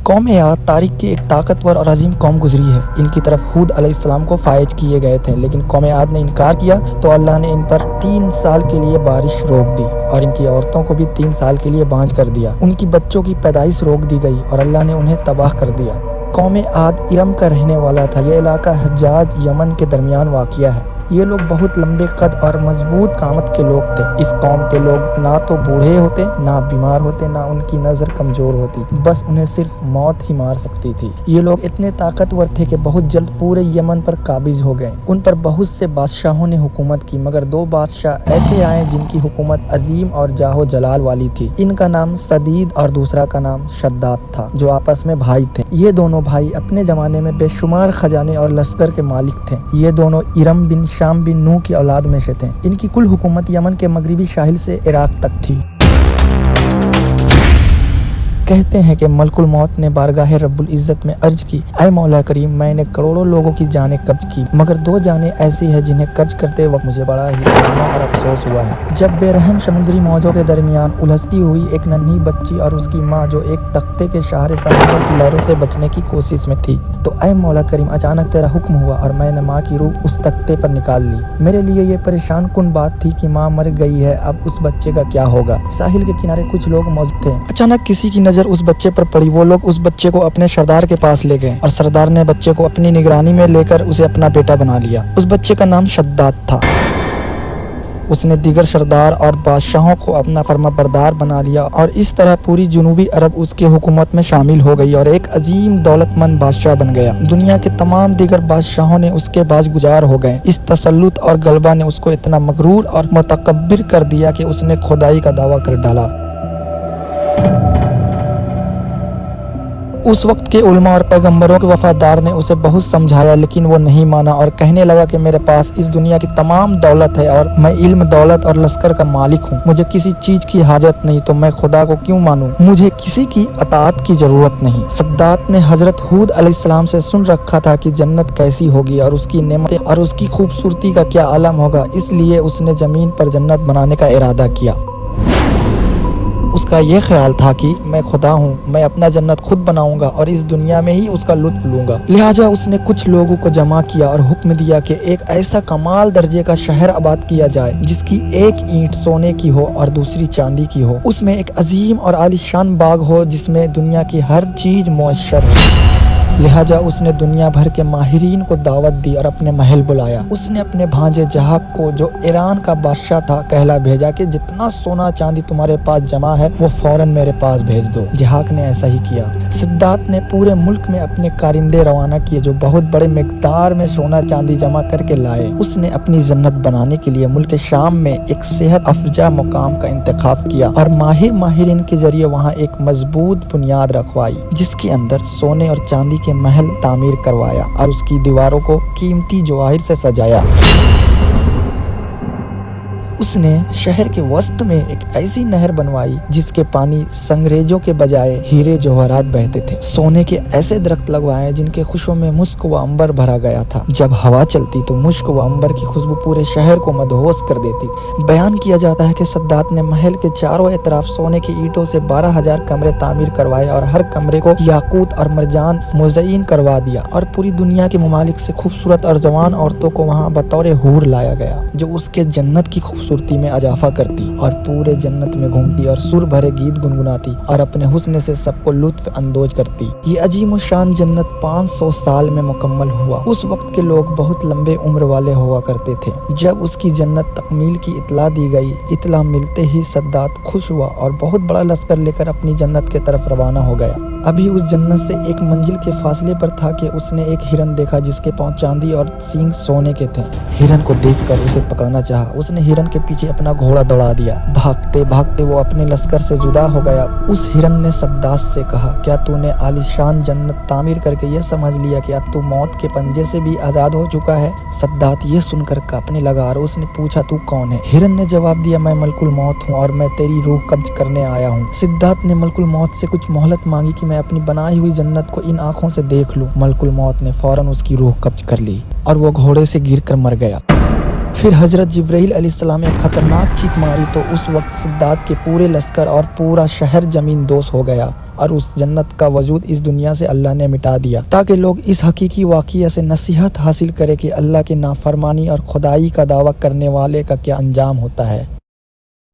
قوم عاد تاریخ کی ایک طاقتور اور عظیم قوم گزری ہے۔ ان کی طرف ہود علیہ السلام کو فائج کیے گئے تھے، لیکن قوم عاد نے انکار کیا تو اللہ نے ان پر 3 سال کے لیے بارش روک دی اور ان کی عورتوں کو بھی 3 سال کے لیے بانجھ کر دیا۔ ان کی بچوں کی پیدائش روک دی گئی اور اللہ نے انہیں تباہ کر دیا۔ قوم عاد ارم کا رہنے والا تھا۔ یہ علاقہ حجاز یمن کے درمیان واقع ہے۔ یہ لوگ بہت لمبے قد اور مضبوط قامت کے لوگ تھے۔ اس قوم کے لوگ نہ تو بوڑھے ہوتے، نہ بیمار ہوتے، نہ ان کی نظر کمزور ہوتی، بس انہیں صرف موت ہی مار سکتی تھی۔ یہ لوگ اتنے طاقتور تھے کہ بہت جلد پورے یمن پر قابض ہو گئے۔ ان پر بہت سے بادشاہوں نے حکومت کی، مگر 2 بادشاہ ایسے آئے جن کی حکومت عظیم اور جاہ و جلال والی تھی۔ ان کا نام سدید اور دوسرا کا نام شداد تھا، جو آپس میں بھائی تھے۔ یہ دونوں بھائی اپنے زمانے میں بے شمار خزانے اور لشکر کے مالک تھے۔ یہ دونوں ارم بن شام بن نوح کی اولاد میں سے تھے۔ ان کی کل حکومت یمن کے مغربی ساحل سے عراق تک تھی۔ کہتے ہیں کہ ملک الموت نے بارگاہ رب العزت میں عرض کی، اے مولا کریم، میں نے کروڑوں لوگوں کی جانیں قبض کی، مگر 2 جانیں ایسی ہیں جنہیں قبض کرتے وقت مجھے بڑا ہی صدمہ اور افسوس ہوا ہے۔ جب بے رحم سمندری موجوں کے درمیان الجھتی ہوئی ایک ننھی بچی اور اس کی ماں جو ایک تختے کے سہارے سمندر کی لہروں سے بچنے کی کوشش میں تھی، تو اے مولا کریم، اچانک تیرا حکم ہوا اور میں نے ماں کی روح اس تختے پر نکال لی۔ میرے لیے یہ پریشان کن بات تھی کہ ماں مر گئی ہے، اب اس بچے کا کیا ہوگا؟ ساحل کے کنارے کچھ لوگ موجود تھے۔ اچانک کسی کی نظر اس بچے پر پڑی۔ وہ لوگ اس بچے کو اپنے سردار کے پاس لے گئے اور سردار نے بچے کو اپنی نگرانی میں لے کر اسے اپنا بیٹا بنا لیا۔ اس بچے کا نام شداد تھا۔ اس نے دیگر سردار اور بادشاہوں کو اپنا فرما بردار بنا لیا اور اس طرح پوری جنوبی عرب اس کے حکومت میں شامل ہو گئی اور ایک عظیم دولت مند بادشاہ بن گیا۔ دنیا کے تمام دیگر بادشاہوں نے اس کے باز گزار ہو گئے۔ اس تسلط اور غلبہ نے اس کو اتنا مغرور اور متکبر کر دیا کہ اس نے خدائی کا دعویٰ کر ڈالا۔ اس وقت کے علماء اور پیغمبروں کے وفادار نے اسے بہت سمجھایا، لیکن وہ نہیں مانا اور کہنے لگا کہ میرے پاس اس دنیا کی تمام دولت ہے اور میں علم، دولت اور لشکر کا مالک ہوں۔ مجھے کسی چیز کی حاجت نہیں، تو میں خدا کو کیوں مانوں؟ مجھے کسی کی اطاعت کی ضرورت نہیں۔ شداد نے حضرت ہود علیہ السلام سے سن رکھا تھا کہ جنت کیسی ہوگی اور اس کی نعمتیں اور اس کی خوبصورتی کا کیا عالم ہوگا، اس لیے اس نے زمین پر جنت بنانے کا ارادہ کیا۔ اس کا یہ خیال تھا کہ میں خدا ہوں، میں اپنا جنت خود بناؤں گا اور اس دنیا میں ہی اس کا لطف لوں گا۔ لہٰذا اس نے کچھ لوگوں کو جمع کیا اور حکم دیا کہ ایک ایسا کمال درجے کا شہر آباد کیا جائے جس کی ایک اینٹ سونے کی ہو اور دوسری چاندی کی ہو۔ اس میں ایک عظیم اور عالیشان باغ ہو جس میں دنیا کی ہر چیز میسر ہو۔ لہٰذا اس نے دنیا بھر کے ماہرین کو دعوت دی اور اپنے محل بلایا۔ اس نے اپنے بھانجے جہاک کو، جو ایران کا بادشاہ تھا، کہلا بھیجا کہ جتنا سونا چاندی تمہارے پاس جمع ہے وہ فوراً میرے پاس بھیج دو۔ جہاک نے ایسا ہی کیا۔ شداد نے پورے ملک میں اپنے کارندے روانہ کیے جو بہت بڑے مقدار میں سونا چاندی جمع کر کے لائے۔ اس نے اپنی جنت بنانے کے لیے ملک شام میں ایک صحت افزا مقام کا انتخاب کیا اور ماہرین کے ذریعے وہاں ایک مضبوط بنیاد رکھوائی جس کے اندر سونے اور چاندی کے محل تعمیر کروایا اور اس کی دیواروں کو قیمتی جواہر سے سجایا۔ اس نے شہر کے وسط میں ایک ایسی نہر بنوائی جس کے پانی سنگریزوں کے بجائے ہیرے جواہرات بہتے تھے۔ سونے کے ایسے درخت لگوائے جن کے خوشبو میں مشک و عنبر بھرا گیا تھا۔ جب ہوا چلتی تو مشک و عنبر کی خوشبو پورے شہر کو مدہوش کر دیتی۔ بیان کیا جاتا ہے کہ شداد نے محل کے چاروں اطراف سونے کی اینٹوں سے 12,000 کمرے تعمیر کروائے اور ہر کمرے کو یاقوت اور مرجان مزین کروا دیا اور پوری دنیا کے ممالک سے خوبصورت اور جوان عورتوں کو وہاں بطور حور لایا گیا جو اس کے جنت کی خوبصورتی میں اضافہ کرتی اور پورے جنت میں گھومتی اور سر بھرے گیت گنگناتی اور اپنے حسن سے سب کو لطف اندوز کرتی۔ یہ عظیم و شان جنت 500 سال میں مکمل ہوا۔ اس وقت کے لوگ بہت لمبے عمر والے ہوا کرتے تھے۔ جب اس کی جنت تکمیل کی اطلاع دی گئی، اطلاع ملتے ہی شداد خوش ہوا اور بہت بڑا لشکر لے کر اپنی جنت کے طرف روانہ ہو گیا۔ ابھی اس جنت سے ایک منزل کے فاصلے پر تھا کہ اس نے ایک ہرن دیکھا جس کے پاؤں چاندی اور سینگ سونے کے تھے۔ ہرن کو دیکھ کر اسے پکڑنا چاہا۔ اس نے ہرن کے پیچھے اپنا گھوڑا دوڑا دیا۔ بھاگتے بھاگتے وہ اپنے لشکر سے جدا ہو گیا۔ اس ہرن نے شداد سے کہا، کیا تو نے عالیشان جنت تعمیر کر کے یہ سمجھ لیا کہ اب تو موت کے پنجے سے بھی آزاد ہو چکا ہے؟ شداد یہ سن کر کانپنے لگا اور اس نے پوچھا، تو کون ہے؟ ہرن نے جواب دیا، میں ملک الموت ہوں اور میں تیری روح قبض کرنے آیا ہوں۔ شداد نے ملک الموت سے کچھ مہلت مانگی کہ میں اپنی بنائی ہوئی جنت کو ان آنکھوں سے دیکھ لوں۔ ملک الموت نے فوراً اس کی روح قبض کر لی اور وہ گھوڑے سے گر کر مر گیا۔ پھر حضرت جبرائیل علیہ السلام نے خطرناک چیخ ماری تو اس وقت صداد کے پورے لشکر اور پورا شہر زمین دوز ہو گیا اور اس جنت کا وجود اس دنیا سے اللہ نے مٹا دیا، تاکہ لوگ اس حقیقی واقعہ سے نصیحت حاصل کریں کہ اللہ کے نافرمانی اور خدائی کا دعویٰ کرنے والے کا کیا انجام ہوتا ہے۔